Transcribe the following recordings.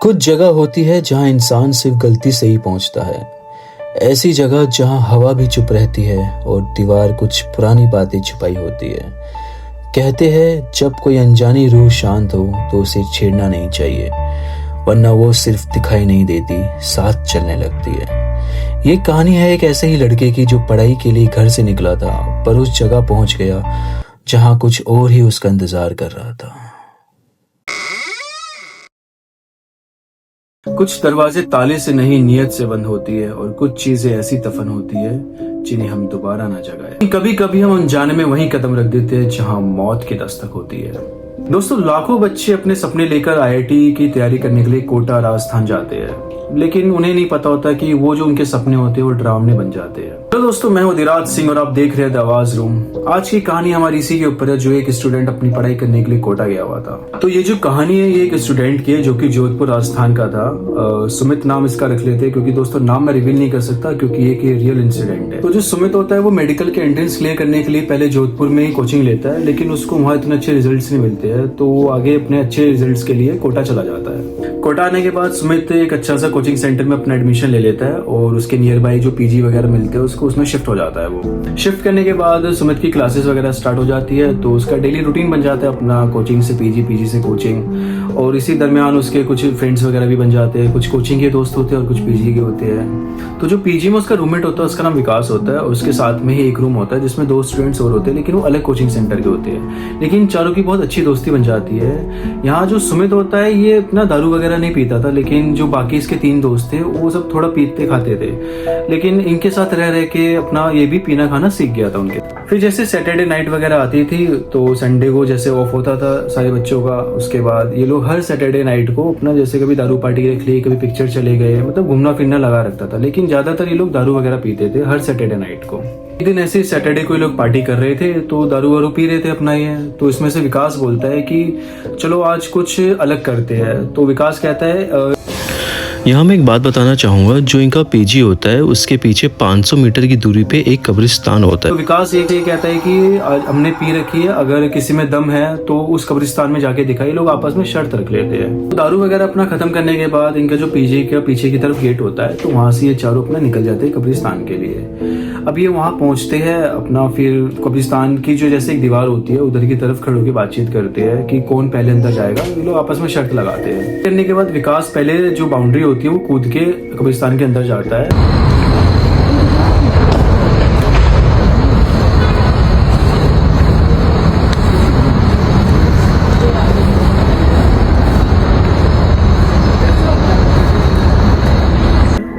कुछ जगह होती है जहाँ इंसान सिर्फ गलती से ही पहुँचता है। ऐसी जगह जहाँ हवा भी चुप रहती है और दीवार कुछ पुरानी बातें छुपाई होती है। कहते हैं जब कोई अनजानी रूह शांत हो तो उसे छेड़ना नहीं चाहिए, वरना वो सिर्फ दिखाई नहीं देती, साथ चलने लगती है। ये कहानी है एक ऐसे ही लड़के की जो पढ़ाई के लिए घर से निकला था, पर उस जगह पहुंच गया जहां कुछ और ही उसका इंतजार कर रहा था। कुछ दरवाजे ताले से नहीं नियत से बंद होती है, और कुछ चीजें ऐसी दफन होती है जिन्हें हम दोबारा ना जगाए। कभी कभी हम अनजाने में वहीं कदम रख देते हैं जहां मौत की दस्तक होती है। दोस्तों, लाखों बच्चे अपने सपने लेकर आईआईटी की तैयारी करने के लिए कोटा राजस्थान जाते हैं, लेकिन उन्हें नहीं पता होता कि वो जो उनके सपने होते हैं वो डरावने बन जाते हैं। तो दोस्तों, मैं हूं धीराज सिंह और आप देख रहे हैं द आवाज रूम। आज की कहानी हमारी इसी के ऊपर है, जो एक स्टूडेंट अपनी पढ़ाई करने के लिए कोटा गया हुआ था। तो ये जो कहानी है ये एक स्टूडेंट की है जो कि जोधपुर राजस्थान का था। सुमित नाम इसका रख लेते हैं, क्योंकि दोस्तों नाम मैं रिवील नहीं कर सकता क्योंकि ये रियल इंसिडेंट है। तो जो सुमित होता है वो मेडिकल के एंट्रेंस क्लियर करने के लिए पहले जोधपुर में ही कोचिंग लेता है, लेकिन उसको वहाँ इतने अच्छे रिजल्ट नहीं मिलते हैं, तो वो आगे अपने अच्छे रिजल्ट के लिए कोटा चला जाता है। कोटा आने के बाद सुमित एक अच्छा सा कोचिंग सेंटर में अपना एडमिशन ले लेता है और उसके नियर बाई जो पीजी वगैरह मिलते हैं उसको उसमें शिफ्ट हो जाता है। वो शिफ्ट करने के बाद सुमित की क्लासेस वगैरह स्टार्ट हो जाती है, तो उसका डेली रूटीन बन जाता है अपना कोचिंग से पीजी, पीजी से कोचिंग, और इसी दरमियान उसके कुछ फ्रेंड्स वगैरह भी बन जाते हैं। कुछ कोचिंग के दोस्त होते हैं और कुछ पीजी के होते हैं। तो जो पीजी में उसका रूममेट होता है उसका नाम विकास होता है, और उसके साथ में ही एक रूम होता है जिसमें दो स्टूडेंट्स और होते हैं, लेकिन वो अलग कोचिंग सेंटर के होते हैं। लेकिन चारों की बहुत अच्छी दोस्ती बन जाती है। यहाँ जो सुमित होता है ये इतना दारू वगैरह नहीं पीता था, लेकिन जो बाकी इसके तीन दोस्त थे वो सब थोड़ा पीते खाते थे, लेकिन इनके साथ रह रह के अपना ये भी पीना खाना सीख गया था उनके। फिर जैसे सैटरडे नाइट वगैरह आती थी तो संडे को जैसे ऑफ होता था सारे बच्चों का, उसके बाद ये लोग हर सैटरडे नाइट को अपना जैसे कभी दारू पार्टी रख ली, कभी पिक्चर चले गए, मतलब घूमना फिरना लगा रखता था। लेकिन ज्यादातर ये लोग दारू वगैरह पीते थे हर सैटरडे नाइट को। एक दिन ऐसे सैटरडे को ये लोग पार्टी कर रहे थे तो दारू वारू पी रहे थे अपना ये। तो इसमें से विकास बोलता है कि चलो आज कुछ अलग करते हैं। तो विकास कहता है यहाँ मैं एक बात बताना चाहूँगा, जो इनका पीजी होता है उसके पीछे 500 मीटर की दूरी पे एक कब्रिस्तान होता है। तो विकास ये कहता है कि आज हमने पी रखी है, अगर किसी में दम है तो उस कब्रिस्तान में जाके दिखाई। लोग आपस में शर्त रख लेते हैं। तो दारू वगैरह अपना खत्म करने के बाद इनका जो पीजी का पीछे की तरफ गेट होता है, तो वहां से ये चारों अपना निकल जाते हैं कब्रिस्तान के लिए। अब ये वहां पहुंचते हैं अपना, फिर कब्रिस्तान की जो जैसे एक दीवार होती है उधर की तरफ खड़े होकर बातचीत करते हैं कि कौन पहले अंदर जाएगा। ये लोग आपस में शर्त लगाते हैं। करने के बाद विकास पहले जो बाउंड्री होती है वो कूद के कब्रिस्तान के अंदर जाता है।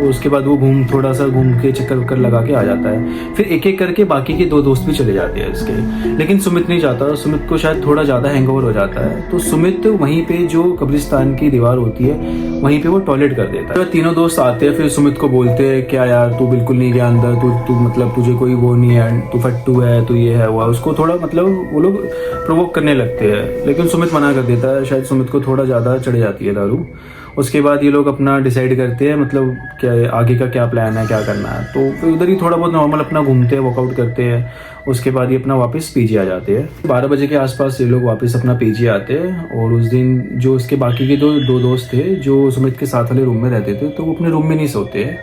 उसके बाद वो थोड़ा सा घूम के चक्कर वक्कर लगा के आ जाता है। फिर एक एक करके बाकी के दो दोस्त भी चले जाते हैं इसके, लेकिन सुमित नहीं जाता। सुमित को शायद थोड़ा ज्यादा हैंगओवर हो जाता है, तो सुमित वहीं पे जो कब्रिस्तान की दीवार होती है वहीं पे वो टॉयलेट कर देता है। तीनों दोस्त आते हैं, फिर सुमित को बोलते हैं क्या यार तू बिल्कुल नहीं गया अंदर, तू मतलब तुझे कोई वो नहीं है, तू फट्टू है, तू ये है वो। उसको थोड़ा मतलब वो लोग प्रोवोक करने लगते हैं, लेकिन सुमित मना कर देता है। शायद सुमित को थोड़ा ज्यादा चढ़ जाती है दारू। उसके बाद ये लोग अपना डिसाइड करते हैं मतलब क्या आगे का क्या प्लान है, क्या करना है। तो फिर उधर ही थोड़ा बहुत नॉर्मल अपना घूमते हैं, वर्कआउट करते हैं। उसके बाद ये अपना वापस पीजी आ जाते हैं। 12 बजे के आसपास ये लोग वापस अपना पीजी आते हैं, और उस दिन जो उसके बाकी के दो दोस्त थे जो सुमित के साथ वाले रूम में रहते थे, तो वो अपने रूम में नहीं सोते हैं।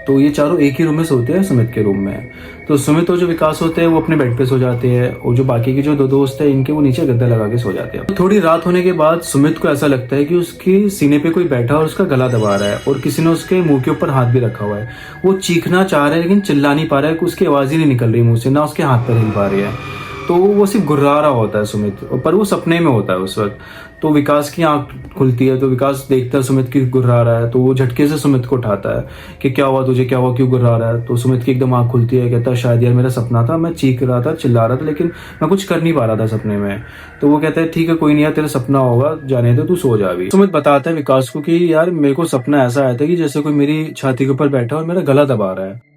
तो ये चारों एक ही रूम में सोते हैं सुमित के रूम में। तो सुमित और जो विकास होते हैं वो अपने बेड पे सो जाते हैं, और जो बाकी के जो दो दोस्त हैं इनके वो नीचे गद्दा लगा के सो जाते हैं। थोड़ी रात होने के बाद सुमित को ऐसा लगता है कि उसके सीने पे कोई बैठा और उसका गला दबा रहा है, और किसी ने उसके मुंह के ऊपर हाथ भी रखा हुआ है। वो चीखना चाह रहा है लेकिन चिल्ला नहीं पा रहा है, कि उसकी आवाज ही नहीं निकल रही मुंह से, ना उसके हाथ पर हिल पा रही है। तो वो सिर्फ गुर्रा रहा होता है सुमित, पर वो सपने में होता है उस वक्त। तो विकास की आंख खुलती है, तो विकास देखता है सुमित की गुर्रा रहा है, तो वो झटके से सुमित को उठाता है कि क्या हुआ तुझे, क्या हुआ, क्यों गुर्रा रहा है। तो सुमित की एकदम आंख खुलती है, कहता है शायद यार मेरा सपना था, मैं चीख रहा था, चिल्ला रहा था, लेकिन मैं कुछ कर नहीं पा रहा था सपने में। तो वो कहता है ठीक है कोई नहीं यार, तेरा सपना होगा, जाने दे, तू सो जा अभी। सुमित बताता है विकास को कि यार मेरे को सपना ऐसा आया था कि जैसे कोई मेरी छाती के ऊपर बैठा और मेरा गला दबा रहा है।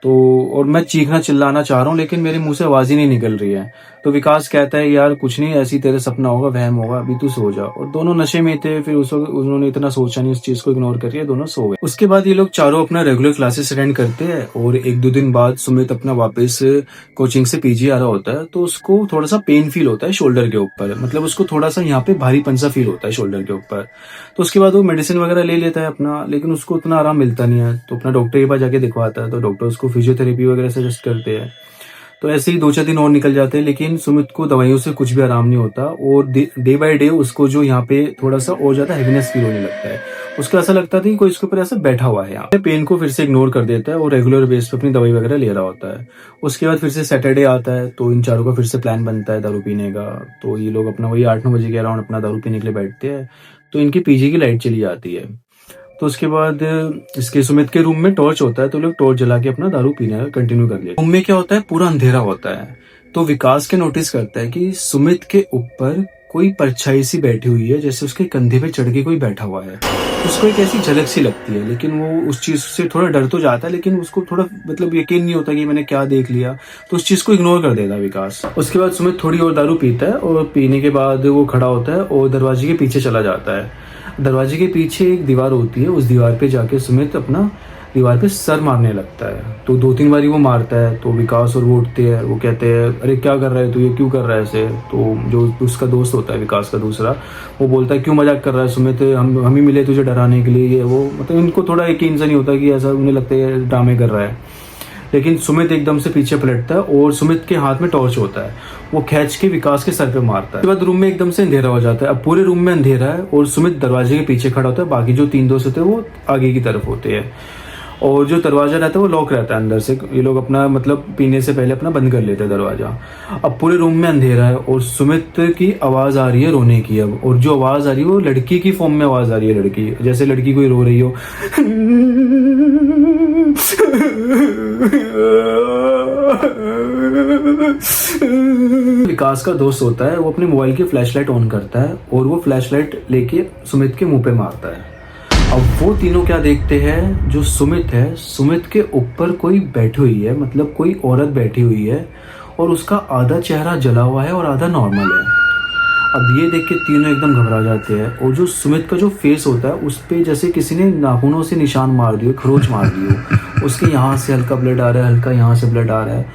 तो और मैं चीखना चिल्लाना चाह रहा हूँ लेकिन मेरे मुंह से आवाज ही नहीं निकल रही है। तो विकास कहता है यार कुछ नहीं, ऐसी तेरे सपना होगा, वहम होगा, अभी तू सो जा। और दोनों नशे में थे, फिर उस वक्त उन्होंने इतना सोचा नहीं, उस चीज को इग्नोर करके दोनों सो गए। उसके बाद ये लोग चारों अपना रेगुलर क्लासेस अटेंड करते हैं और 1-2 दिन बाद सुमित अपना वापस कोचिंग से पीजी आ रहा होता है तो उसको थोड़ा सा पेन फील होता है शोल्डर के ऊपर, मतलब उसको थोड़ा सा यहाँ पे भारीपन सा फील होता है शोल्डर के ऊपर। तो उसके बाद वो मेडिसिन वगैरह ले लेता है अपना, लेकिन उसको उतना आराम मिलता नहीं है। तो अपना डॉक्टर के पास जाके दिखवाता है तो डॉक्टर उसको फिजियोथेरेपी वगैरह सजेस्ट करते हैं। तो ऐसे ही 2-4 दिन और निकल जाते हैं लेकिन सुमित को दवाइयों से कुछ भी आराम नहीं होता और डे बाय डे उसको जो यहाँ पे थोड़ा सा और ज्यादा हैवीनेस फील होने लगता है। उसको ऐसा लगता था कि कोई इसके ऊपर ऐसा बैठा हुआ है। यहाँ पे पेन को फिर से इग्नोर कर देता है और रेगुलर बेस पे अपनी दवाई वगैरह ले रहा होता है। उसके बाद फिर से सैटरडे आता है तो इन चारों का फिर से प्लान बनता है दारू पीने का। तो ये लोग अपना वही 8-9 बजे के अराउंड अपना दारू पीने के लिए बैठते हैं। तो इनकी पीजी की लाइट चली जाती है। तो उसके बाद इसके सुमित के रूम में टॉर्च होता है तो लोग टॉर्च जला के अपना दारू पीना कंटिन्यू कर लेते। रूम में क्या होता है, पूरा अंधेरा होता है। तो विकास के नोटिस करता है कि सुमित के ऊपर कोई परछाई सी बैठी हुई है, जैसे उसके कंधे पे चढ़ के कोई बैठा हुआ है। उसको एक ऐसी झलक सी लगती है लेकिन वो उस चीज से थोड़ा डर तो जाता है, लेकिन उसको थोड़ा मतलब यकीन नहीं होता कि मैंने क्या देख लिया, तो उस चीज को इग्नोर कर देता है विकास। उसके बाद सुमित थोड़ी और दारू पीता है और पीने के बाद वो खड़ा होता है और दरवाजे के पीछे चला जाता है। दरवाजे के पीछे एक दीवार होती है, उस दीवार पे जाके सुमित अपना दीवार पे सर मारने लगता है। तो 2-3 बारी वो मारता है तो विकास और वो उठते हैं। वो कहते हैं अरे क्या कर रहा है तू, ये क्यों कर रहा है ऐसे। तो जो उसका दोस्त होता है विकास का दूसरा, वो बोलता है क्यों मजाक कर रहा है सुमित, हम ही मिले तुझे डराने के लिए। ये वो मतलब इनको थोड़ा यकीन सा नहीं होता कि ऐसा, उन्हें लगता है ड्रामे कर रहा है। लेकिन सुमित एकदम से पीछे पलटता है और सुमित के हाथ में टॉर्च होता है, वो खींच के विकास के सर पे मारता है। उसके बाद रूम में एकदम से अंधेरा हो जाता है। अब पूरे रूम में अंधेरा है और सुमित दरवाजे के पीछे खड़ा होता है, बाकी जो 3 दोस्त होते हैं वो आगे की तरफ होते हैं और जो दरवाजा रहता है वो लॉक रहता है अंदर से। ये लोग अपना मतलब पीने से पहले अपना बंद कर लेते हैं दरवाजा। अब पूरे रूम में अंधेरा है और सुमित की आवाज आ रही है रोने की अब, और जो आवाज आ रही है वो लड़की की फॉर्म में आवाज आ रही है, लड़की जैसे लड़की कोई रो रही हो। विकास का दोस्त होता है, वो अपने मोबाइल की फ्लैशलाइट ऑन करता है और वो फ्लैशलाइट लेके सुमित के मुंह पे मारता है। अब वो तीनों क्या देखते हैं, जो सुमित है, सुमित के ऊपर कोई बैठी हुई है, मतलब कोई औरत बैठी हुई है और उसका आधा चेहरा जला हुआ है और आधा नॉर्मल है। अब ये देख के तीनों एकदम घबरा जाते हैं और जो सुमित का जो फेस होता है उस पे जैसे किसी ने नाखूनों से निशान मार दिए, खरोच मार दिए। उसके यहाँ से हल्का ब्लड आ रहा है, हल्का यहाँ से ब्लड आ रहा है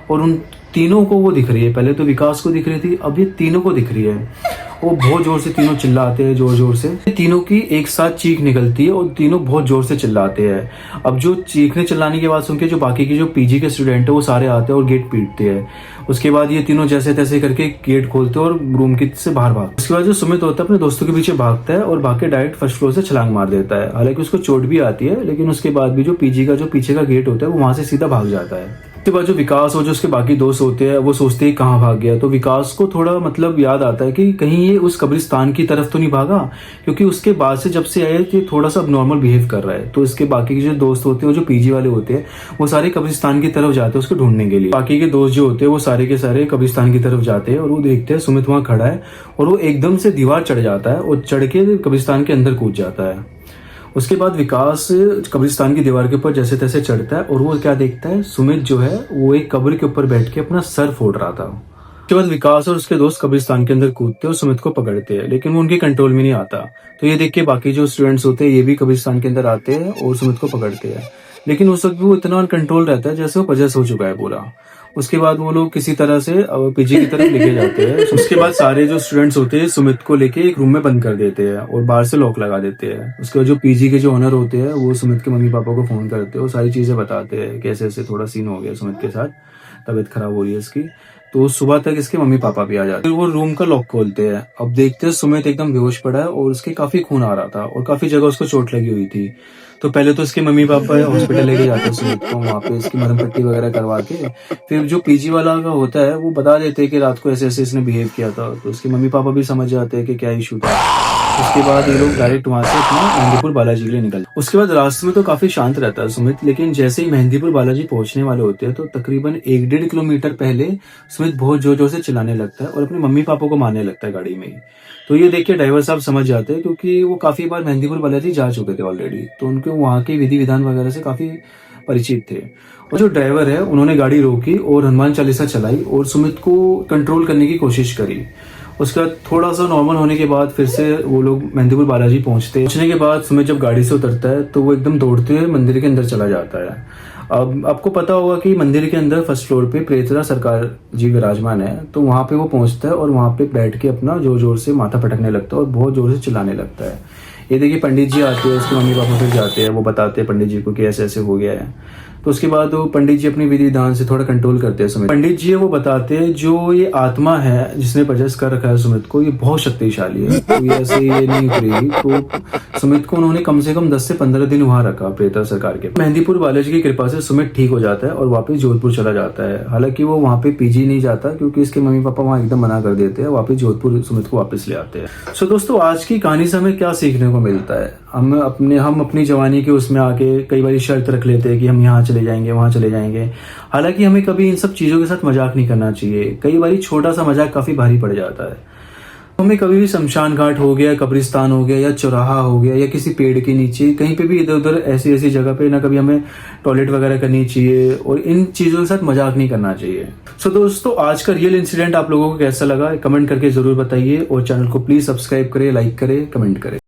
और उन तीनों को वो दिख रही है। पहले तो विकास को दिख रही थी, अब ये तीनों को दिख रही है। वो बहुत जोर से तीनों चिल्लाते हैं, जोर जोर से। तीनों की एक साथ चीख निकलती है और तीनों बहुत जोर से चिल्लाते हैं। अब जो चीखने चिल्लाने की आवाज सुन के जो बाकी की जो पीजी के स्टूडेंट है वो सारे आते हैं और गेट पीटते हैं। उसके बाद ये तीनों जैसे तैसे करके गेट खोलते हैं और रूम की से बाहर भागते हैं। उसके बाद जो सुमित होता है अपने दोस्तों के पीछे भागता है और भाग के डायरेक्ट फर्स्ट फ्लोर से छलांग मार देता है। हालांकि उसको चोट भी आती है लेकिन उसके बाद भी जो पीजी का जो पीछे का गेट होता है वो वहां से सीधा भाग जाता है। उसके बाद जो विकास और जो उसके बाकी दोस्त होते हैं वो सोचते हैं कहाँ भाग गया। तो विकास को थोड़ा मतलब याद आता है कि कहीं ये उस कब्रिस्तान की तरफ तो नहीं भागा, क्योंकि उसके बाद से जब से आया कि थोड़ा सा नॉर्मल बिहेव कर रहा है। तो इसके बाकी के जो दोस्त होते हैं, जो पीजी वाले होते हैं, वो सारे कब्रिस्तान की तरफ जाते हैं उसको ढूंढने के लिए। बाकी के दोस्त जो होते हैं वो सारे के सारे कब्रिस्तान की तरफ जाते हैं और वो देखते हैं सुमित वहां खड़ा है और वो एकदम से दीवार चढ़ जाता है और चढ़ के कब्रिस्तान के अंदर कूद जाता है। उसके बाद विकास कब्रिस्तान की दीवार के ऊपर जैसे तैसे चढ़ता है और वो क्या देखता है, सुमित जो है वो एक कब्र के ऊपर बैठ के अपना सर फोड़ रहा था। उसके बाद विकास और उसके दोस्त कब्रिस्तान के अंदर कूदते और सुमित को पकड़ते हैं, लेकिन वो उनके कंट्रोल में नहीं आता। तो ये देख के बाकी जो स्टूडेंट्स होते हैं ये भी कब्रिस्तान के अंदर आते हैं और सुमित को पकड़ते हैं, लेकिन उस वक्त भी वो इतना कंट्रोल रहता है जैसे वो पजेस हो चुका है पूरा। उसके बाद वो लोग किसी तरह से पीजी की तरफ लेके जाते हैं। उसके बाद सारे जो स्टूडेंट्स होते हैं सुमित को लेके एक रूम में बंद कर देते हैं और बाहर से लॉक लगा देते हैं। उसके बाद जो पीजी के जो ओनर होते हैं वो सुमित के मम्मी पापा को फोन करते हैं और सारी चीजें बताते हैं कि ऐसे ऐसे थोड़ा सीन हो गया सुमित के साथ, तबीयत खराब हो रही है इसकी। तो सुबह तक इसके मम्मी पापा भी आ जाते हैं। फिर वो रूम का लॉक खोलते हैं। अब देखते हैं सुमित एकदम बेहोश पड़ा है और उसके काफी खून आ रहा था और काफी जगह उसको चोट लगी हुई थी। तो पहले तो इसके मम्मी पापा हॉस्पिटल लेके जाते हैं सुमित को, वहाँ पे इसकी मरहम पट्टी वगैरह करवा के फिर जो पीजी वाला का होता है वो बता देते हैं कि रात को ऐसे ऐसे इसने बिहेव किया था। तो उसके मम्मी पापा भी समझ जाते हैं कि क्या इशू था। उसके बाद ये लोग डायरेक्ट वहां से अपना मेहंदीपुर बालाजी के लिए निकल। उसके बाद रास्ते में तो काफी शांत रहता है सुमित, लेकिन जैसे ही मेहंदीपुर बालाजी पहुंचने वाले होते हैं तो तकरीबन 1-1.5 किलोमीटर पहले सुमित बहुत जोर जोर से चिल्लाने लगता है और अपने मम्मी पापा को मारने लगता है गाड़ी में ही। तो ये देख के ड्राइवर साहब समझ जाते हैं, क्योंकि वो काफी बार मेहंदीपुर बालाजी जा चुके थे ऑलरेडी, तो उनको वहाँ के विधि विधान वगैरह से काफी परिचित थे। और जो ड्राइवर है उन्होंने गाड़ी रोकी और हनुमान चालीसा चलाई और सुमित को कंट्रोल करने की कोशिश करी। उसके बाद थोड़ा सा नॉर्मल होने के बाद फिर से वो लोग मेहंदीपुर बालाजी पहुंचने के बाद सुमित जब गाड़ी से उतरता है तो वो एकदम दौड़ते हुए मंदिर के अंदर चला जाता है। अब आपको पता होगा कि मंदिर के अंदर फर्स्ट फ्लोर पे प्रेतरा सरकार जी विराजमान है, तो वहाँ पे वो पहुंचता है और वहाँ पे बैठ के अपना जोर जोर से माथा पटकने लगता है और बहुत जोर से चिल्लाने लगता है। ये देखिए पंडित जी आते हैं, उसके मम्मी पापा फिर जाते हैं, वो बताते हैं पंडित जी को कि ऐसे ऐसे हो गया है। तो उसके बाद वो पंडित जी अपनी विधि विधान से थोड़ा कंट्रोल करते हैं सुमित। पंडित जी है वो बताते हैं जो ये आत्मा है जिसने पजेस कर रखा है सुमित को, ये बहुत शक्तिशाली है, तो ये ऐसे ये नहीं उतरेगी। तो सुमित को उन्होंने कम से कम 10 से 15 दिन वहां रखा प्रेतरा सरकार के। मेहंदीपुर बालाजी की कृपा से सुमित ठीक हो जाता है और वापस जोधपुर चला जाता है। हालांकि वो वहाँ पे पीजी नहीं जाता क्योंकि इसके मम्मी पापा वहाँ एकदम मना कर देते हैं, वापस जोधपुर सुमित को वापस ले आते हैं। सो दोस्तों, आज की कहानी से हमें क्या सीखने को मिलता है? हम अपनी जवानी के उसमें आके कई बार शर्त रख लेते हैं कि हम यहाँ चले जाएंगे, वहां चले जाएंगे। हालांकि हमें कभी इन सब चीजों के साथ मजाक नहीं करना चाहिए। कई बार छोटा सा मजाक काफी भारी पड़ जाता है। हमें कभी भी शमशान घाट हो गया, कब्रिस्तान हो गया या चौराहा हो गया या किसी पेड़ के नीचे कहीं पे भी इधर उधर ऐसी जगह पे ना कभी हमें टॉयलेट वगैरह करनी चाहिए और इन चीजों के साथ मजाक नहीं करना चाहिए। सो दोस्तों, आज का रियल इंसिडेंट आप लोगों को कैसा लगा कमेंट करके जरूर बताइए और चैनल को प्लीज सब्सक्राइब करें, लाइक करें, कमेंट करें।